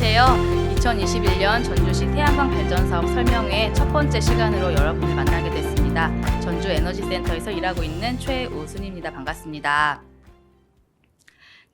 안녕하세요. 2021년 전주시 태양광 발전사업 설명회 첫 번째 시간으로 여러분을 만나게 됐습니다. 전주 에너지센터에서 일하고 있는 최우순입니다. 반갑습니다.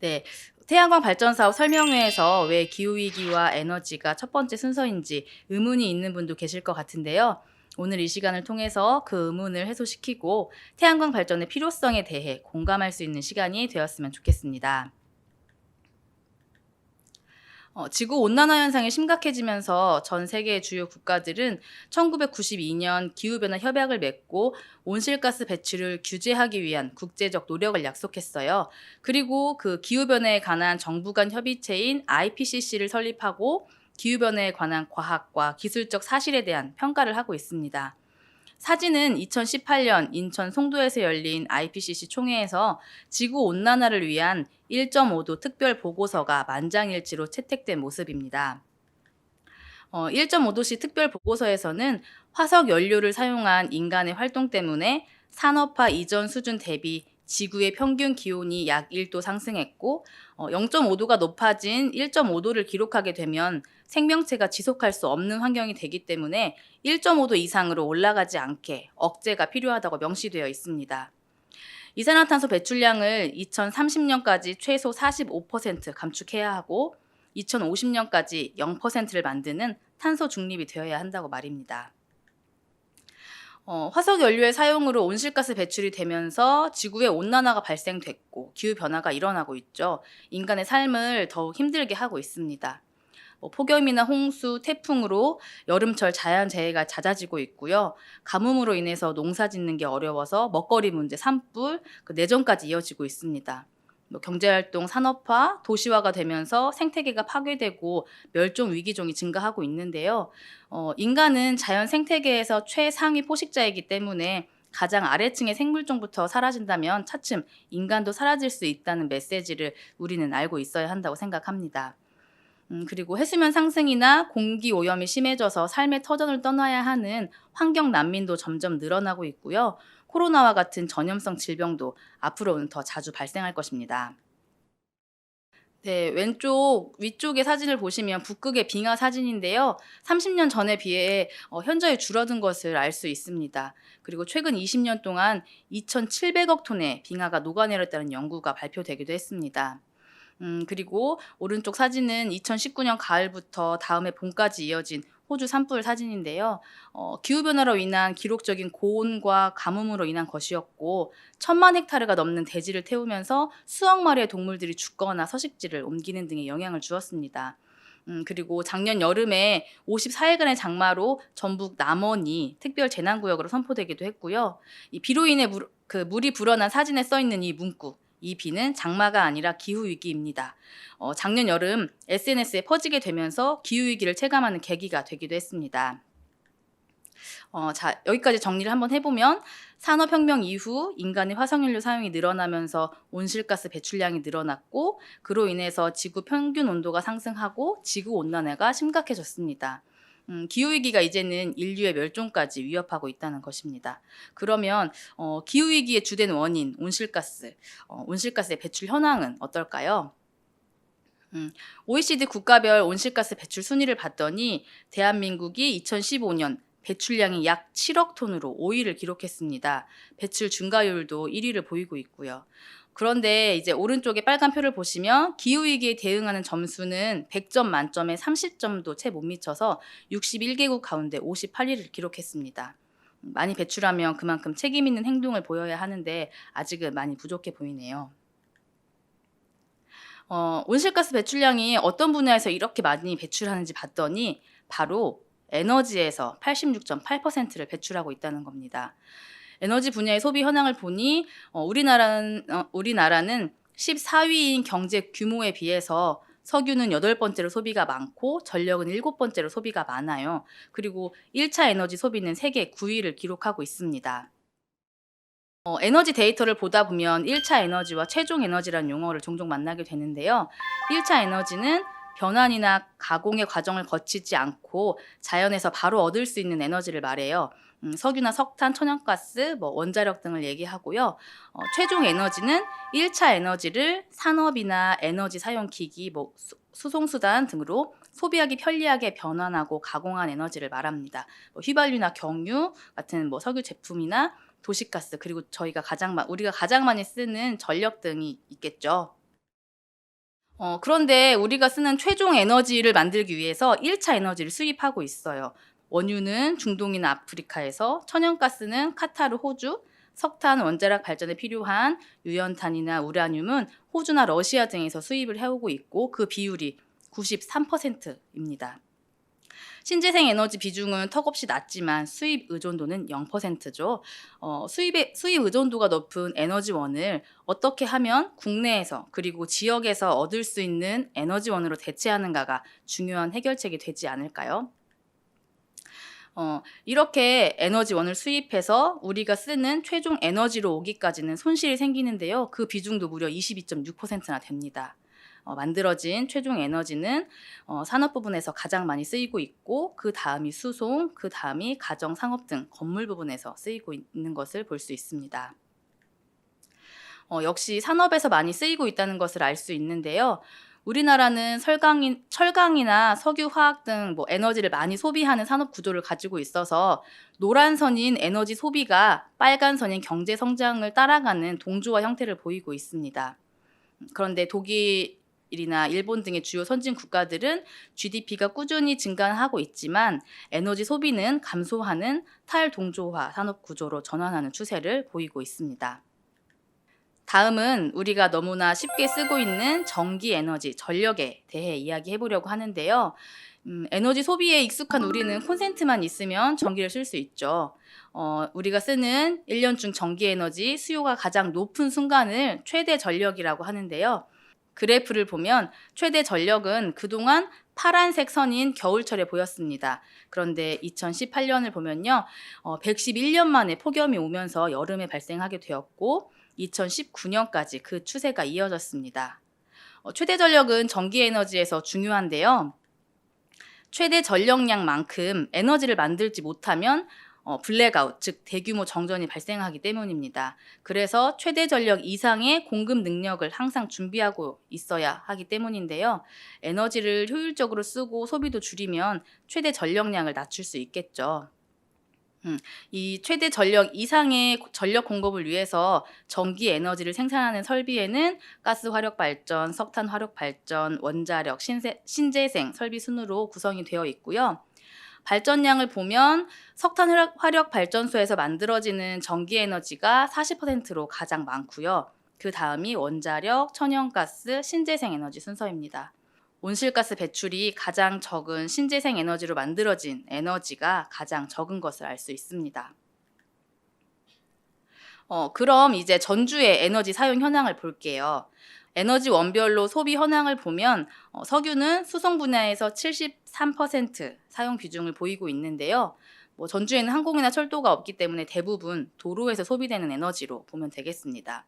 네, 태양광 발전사업 설명회에서 왜 기후위기와 에너지가 첫 번째 순서인지 의문이 있는 분도 계실 것 같은데요. 오늘 이 시간을 통해서 그 의문을 해소시키고 태양광 발전의 필요성에 대해 공감할 수 있는 시간이 되었으면 좋겠습니다. 지구온난화 현상이 심각해지면서 전 세계의 주요 국가들은 1992년 기후변화 협약을 맺고 온실가스 배출을 규제하기 위한 국제적 노력을 약속했어요. 그리고 그 기후변화에 관한 정부 간 협의체인 IPCC를 설립하고 기후변화에 관한 과학과 기술적 사실에 대한 평가를 하고 있습니다. 사진은 2018년 인천 송도에서 열린 IPCC 총회에서 지구온난화를 위한 1.5도 특별 보고서가 만장일치로 채택된 모습입니다. 1.5도씨 특별 보고서에서는 화석 연료를 사용한 인간의 활동 때문에 산업화 이전 수준 대비 지구의 평균 기온이 약 1도 상승했고 0.5도가 높아진 1.5도를 기록하게 되면 생명체가 지속할 수 없는 환경이 되기 때문에 1.5도 이상으로 올라가지 않게 억제가 필요하다고 명시되어 있습니다. 이산화탄소 배출량을 2030년까지 최소 45% 감축해야 하고 2050년까지 0%를 만드는 탄소 중립이 되어야 한다고 말입니다. 화석 연료의 사용으로 온실가스 배출이 되면서 지구의 온난화가 발생됐고 기후변화가 일어나고 있죠. 인간의 삶을 더욱 힘들게 하고 있습니다. 폭염이나 홍수, 태풍으로 여름철 자연재해가 잦아지고 있고요. 가뭄으로 인해서 농사 짓는 게 어려워서 먹거리 문제, 산불, 내전까지 이어지고 있습니다. 경제활동 산업화, 도시화가 되면서 생태계가 파괴되고 멸종 위기종이 증가하고 있는데요. 인간은 자연 생태계에서 최상위 포식자이기 때문에 가장 아래층의 생물종부터 사라진다면 차츰 인간도 사라질 수 있다는 메시지를 우리는 알고 있어야 한다고 생각합니다. 그리고 해수면 상승이나 공기 오염이 심해져서 삶의 터전을 떠나야 하는 환경 난민도 점점 늘어나고 있고요. 코로나와 같은 전염성 질병도 앞으로는 더 자주 발생할 것입니다. 네, 위쪽의 사진을 보시면 북극의 빙하 사진인데요. 30년 전에 비해 현저히 줄어든 것을 알 수 있습니다. 그리고 최근 20년 동안 2,700억 톤의 빙하가 녹아내렸다는 연구가 발표되기도 했습니다. 그리고 오른쪽 사진은 2019년 가을부터 다음해 봄까지 이어진 호주 산불 사진인데요. 기후변화로 인한 기록적인 고온과 가뭄으로 인한 것이었고 1,000만 헥타르가 넘는 대지를 태우면서 수억 마리의 동물들이 죽거나 서식지를 옮기는 등의 영향을 주었습니다. 그리고 작년 여름에 54일간의 장마로 전북 남원이 특별 재난구역으로 선포되기도 했고요. 이 비로 인해 물이 불어난 사진에 써 있는 이 문구, 이 비는 장마가 아니라 기후위기입니다. 작년 여름 SNS에 퍼지게 되면서 기후위기를 체감하는 계기가 되기도 했습니다. 자, 여기까지 정리를 한번 해보면 산업혁명 이후 인간의 화석연료 사용이 늘어나면서 온실가스 배출량이 늘어났고 그로 인해서 지구 평균 온도가 상승하고 지구온난화가 심각해졌습니다. 기후위기가 이제는 인류의 멸종까지 위협하고 있다는 것입니다. 그러면 기후위기의 주된 원인 온실가스의 배출 현황은 어떨까요? OECD 국가별 온실가스 배출 순위를 봤더니 대한민국이 2015년 배출량이 약 7억 톤으로 5위를 기록했습니다. 배출 증가율도 1위를 보이고 있고요. 그런데 이제 오른쪽에 빨간 표를 보시면 기후위기에 대응하는 점수는 100점 만점에 30점도 채 못 미쳐서 61개국 가운데 58위를 기록했습니다. 많이 배출하면 그만큼 책임 있는 행동을 보여야 하는데 아직은 많이 부족해 보이네요. 온실가스 배출량이 어떤 분야에서 이렇게 많이 배출하는지 봤더니 바로 에너지에서 86.8%를 배출하고 있다는 겁니다. 에너지 분야의 소비 현황을 보니 우리나라는 14위인 경제 규모에 비해서 석유는 8번째로 소비가 많고 전력은 7번째로 소비가 많아요. 그리고 1차 에너지 소비는 세계 9위를 기록하고 있습니다. 에너지 데이터를 보다 보면 1차 에너지와 최종 에너지라는 용어를 종종 만나게 되는데요. 1차 에너지는 변환이나 가공의 과정을 거치지 않고 자연에서 바로 얻을 수 있는 에너지를 말해요. 석유나 석탄, 천연가스, 원자력 등을 얘기하고요. 최종 에너지는 1차 에너지를 산업이나 에너지 사용 기기, 수송수단 등으로 소비하기 편리하게 변환하고 가공한 에너지를 말합니다. 휘발유나 경유 같은 석유 제품이나 도시가스, 그리고 우리가 가장 많이 쓰는 전력 등이 있겠죠. 그런데 우리가 쓰는 최종 에너지를 만들기 위해서 1차 에너지를 수입하고 있어요. 원유는 중동이나 아프리카에서, 천연가스는 카타르, 호주, 석탄, 원자력 발전에 필요한 유연탄이나 우라늄은 호주나 러시아 등에서 수입을 해오고 있고 그 비율이 93%입니다. 신재생 에너지 비중은 턱없이 낮지만 수입 의존도는 0%죠. 수입 의존도가 높은 에너지원을 어떻게 하면 국내에서 그리고 지역에서 얻을 수 있는 에너지원으로 대체하는가가 중요한 해결책이 되지 않을까요? 이렇게 에너지원을 수입해서 우리가 쓰는 최종 에너지로 오기까지는 손실이 생기는데요. 그 비중도 무려 22.6%나 됩니다. 만들어진 최종 에너지는 산업 부분에서 가장 많이 쓰이고 있고 그 다음이 수송, 그 다음이 가정, 상업 등 건물 부분에서 쓰이고 있는 것을 볼 수 있습니다. 역시 산업에서 많이 쓰이고 있다는 것을 알 수 있는데요. 우리나라는 철강이나 석유, 화학 등 에너지를 많이 소비하는 산업 구조를 가지고 있어서 노란 선인 에너지 소비가 빨간 선인 경제 성장을 따라가는 동조화 형태를 보이고 있습니다. 그런데 독일이나 일본 등의 주요 선진 국가들은 GDP가 꾸준히 증가하고 있지만 에너지 소비는 감소하는 탈동조화 산업 구조로 전환하는 추세를 보이고 있습니다. 다음은 우리가 너무나 쉽게 쓰고 있는 전기 에너지, 전력에 대해 이야기해 보려고 하는데요. 에너지 소비에 익숙한 우리는 콘센트만 있으면 전기를 쓸 수 있죠. 우리가 쓰는 1년 중 전기 에너지 수요가 가장 높은 순간을 최대 전력이라고 하는데요. 그래프를 보면 최대 전력은 그동안 파란색 선인 겨울철에 보였습니다. 그런데 2018년을 보면요. 111년 만에 폭염이 오면서 여름에 발생하게 되었고 2019년까지 그 추세가 이어졌습니다. 최대 전력은 전기 에너지에서 중요한데요. 최대 전력량만큼 에너지를 만들지 못하면 블랙아웃, 즉 대규모 정전이 발생하기 때문입니다. 그래서 최대 전력 이상의 공급 능력을 항상 준비하고 있어야 하기 때문인데요. 에너지를 효율적으로 쓰고 소비도 줄이면 최대 전력량을 낮출 수 있겠죠. 이 최대 전력 이상의 전력 공급을 위해서 전기 에너지를 생산하는 설비에는 가스 화력 발전, 석탄 화력 발전, 원자력, 신재생 설비 순으로 구성이 되어 있고요. 발전량을 보면 석탄 화력 발전소에서 만들어지는 전기 에너지가 40%로 가장 많고요. 그 다음이 원자력, 천연가스, 신재생 에너지 순서입니다. 온실가스 배출이 가장 적은 신재생 에너지로 만들어진 에너지가 가장 적은 것을 알 수 있습니다. 그럼 이제 전주의 에너지 사용 현황을 볼게요. 에너지 원별로 소비 현황을 보면 석유는 수송 분야에서 73% 사용 비중을 보이고 있는데요. 전주에는 항공이나 철도가 없기 때문에 대부분 도로에서 소비되는 에너지로 보면 되겠습니다.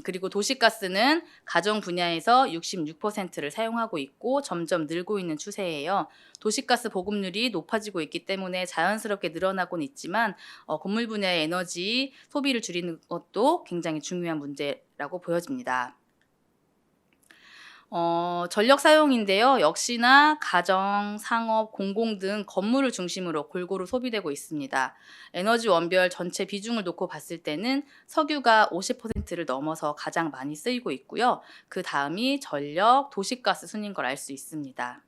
그리고 도시가스는 가정 분야에서 66%를 사용하고 있고 점점 늘고 있는 추세예요. 도시가스 보급률이 높아지고 있기 때문에 자연스럽게 늘어나곤 있지만 건물 분야의 에너지 소비를 줄이는 것도 굉장히 중요한 문제라고 보여집니다. 전력 사용인데요. 역시나 가정, 상업, 공공 등 건물을 중심으로 골고루 소비되고 있습니다. 에너지 원별 전체 비중을 놓고 봤을 때는 석유가 50%를 넘어서 가장 많이 쓰이고 있고요. 그 다음이 전력, 도시가스 순인 걸 알 수 있습니다.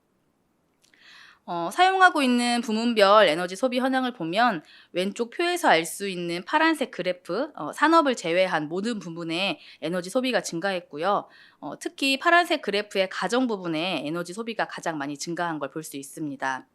사용하고 있는 부문별 에너지 소비 현황을 보면 왼쪽 표에서 알 수 있는 파란색 그래프, 산업을 제외한 모든 부분에 에너지 소비가 증가했고요. 특히 파란색 그래프의 가정 부분에 에너지 소비가 가장 많이 증가한 걸 볼 수 있습니다.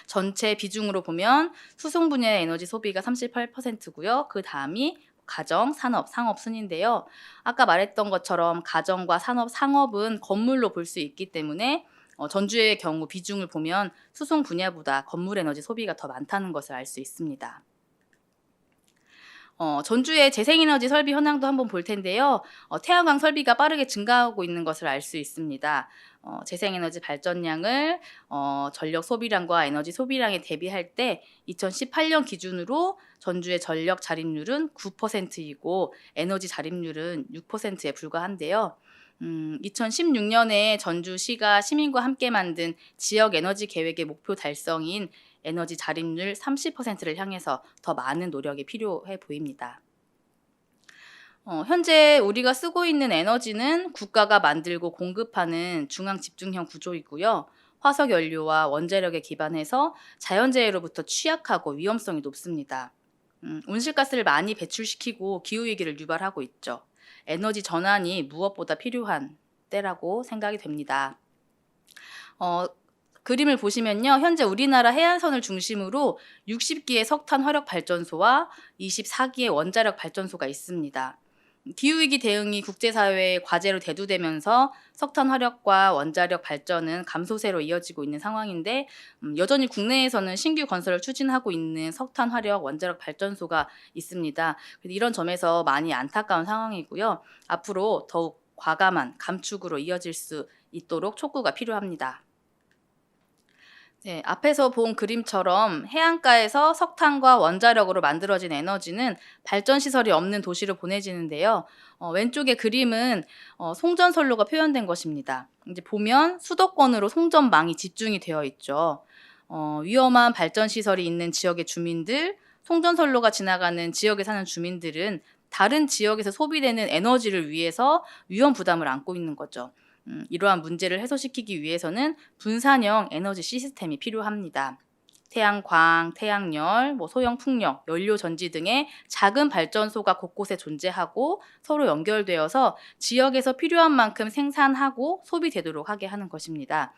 전체 비중으로 보면 수송 분야의 에너지 소비가 38%고요. 그 다음이 가정, 산업, 상업 순인데요. 아까 말했던 것처럼 가정과 산업, 상업은 건물로 볼 수 있기 때문에 전주의 경우 비중을 보면 수송 분야보다 건물 에너지 소비가 더 많다는 것을 알 수 있습니다. 전주의 재생에너지 설비 현황도 한번 볼 텐데요. 태양광 설비가 빠르게 증가하고 있는 것을 알 수 있습니다. 재생에너지 발전량을 전력 소비량과 에너지 소비량에 대비할 때 2018년 기준으로 전주의 전력 자립률은 9%이고 에너지 자립률은 6%에 불과한데요. 2016년에 전주시가 시민과 함께 만든 지역 에너지 계획의 목표 달성인 에너지 자립률 30%를 향해서 더 많은 노력이 필요해 보입니다. 현재 우리가 쓰고 있는 에너지는 국가가 만들고 공급하는 중앙 집중형 구조이고요. 화석 연료와 원자력에 기반해서 자연재해로부터 취약하고 위험성이 높습니다. 온실가스를 많이 배출시키고 기후위기를 유발하고 있죠. 에너지 전환이 무엇보다 필요한 때라고 생각이 됩니다. 그림을 보시면요. 현재 우리나라 해안선을 중심으로 60기의 석탄 화력 발전소와 24기의 원자력 발전소가 있습니다. 기후위기 대응이 국제사회의 과제로 대두되면서 석탄 화력과 원자력 발전은 감소세로 이어지고 있는 상황인데 여전히 국내에서는 신규 건설을 추진하고 있는 석탄 화력 원자력 발전소가 있습니다. 이런 점에서 많이 안타까운 상황이고요. 앞으로 더욱 과감한 감축으로 이어질 수 있도록 촉구가 필요합니다. 네, 앞에서 본 그림처럼 해안가에서 석탄과 원자력으로 만들어진 에너지는 발전 시설이 없는 도시로 보내지는데요. 왼쪽의 그림은 송전선로가 표현된 것입니다. 이제 보면 수도권으로 송전망이 집중이 되어 있죠. 위험한 발전 시설이 있는 지역의 주민들, 송전선로가 지나가는 지역에 사는 주민들은 다른 지역에서 소비되는 에너지를 위해서 위험 부담을 안고 있는 거죠. 이러한 문제를 해소시키기 위해서는 분산형 에너지 시스템이 필요합니다. 태양광, 태양열, 소형 풍력, 연료 전지 등의 작은 발전소가 곳곳에 존재하고 서로 연결되어서 지역에서 필요한 만큼 생산하고 소비되도록 하게 하는 것입니다.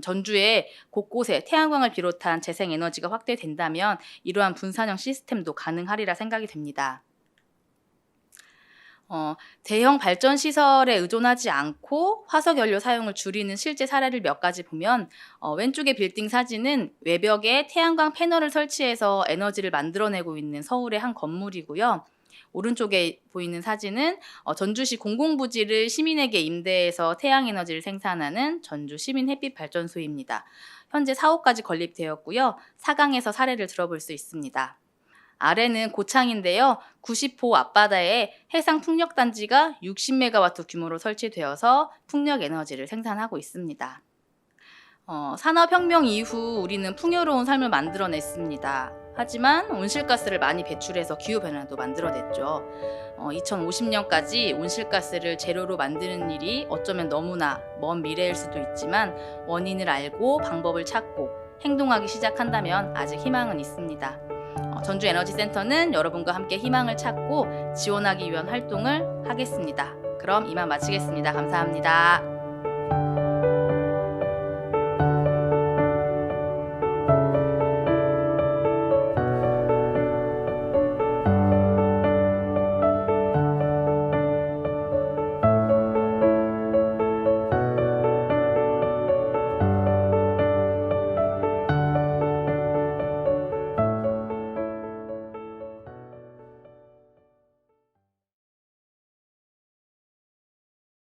전주에 곳곳에 태양광을 비롯한 재생에너지가 확대된다면 이러한 분산형 시스템도 가능하리라 생각이 됩니다. 대형 발전 시설에 의존하지 않고 화석 연료 사용을 줄이는 실제 사례를 몇 가지 보면 왼쪽의 빌딩 사진은 외벽에 태양광 패널을 설치해서 에너지를 만들어내고 있는 서울의 한 건물이고요. 오른쪽에 보이는 사진은 전주시 공공부지를 시민에게 임대해서 태양에너지를 생산하는 전주 시민 햇빛 발전소입니다. 현재 사업까지 건립되었고요. 4강에서 사례를 들어볼 수 있습니다. 아래는 고창인데요. 90호 앞바다에 해상 풍력단지가 60메가와트 규모로 설치되어서 풍력 에너지를 생산하고 있습니다. 산업혁명 이후 우리는 풍요로운 삶을 만들어냈습니다. 하지만 온실가스를 많이 배출해서 기후변화도 만들어냈죠. 2050년까지 온실가스를 제로로 만드는 일이 어쩌면 너무나 먼 미래일 수도 있지만 원인을 알고 방법을 찾고 행동하기 시작한다면 아직 희망은 있습니다. 전주에너지센터는 여러분과 함께 희망을 찾고 지원하기 위한 활동을 하겠습니다. 그럼 이만 마치겠습니다. 감사합니다.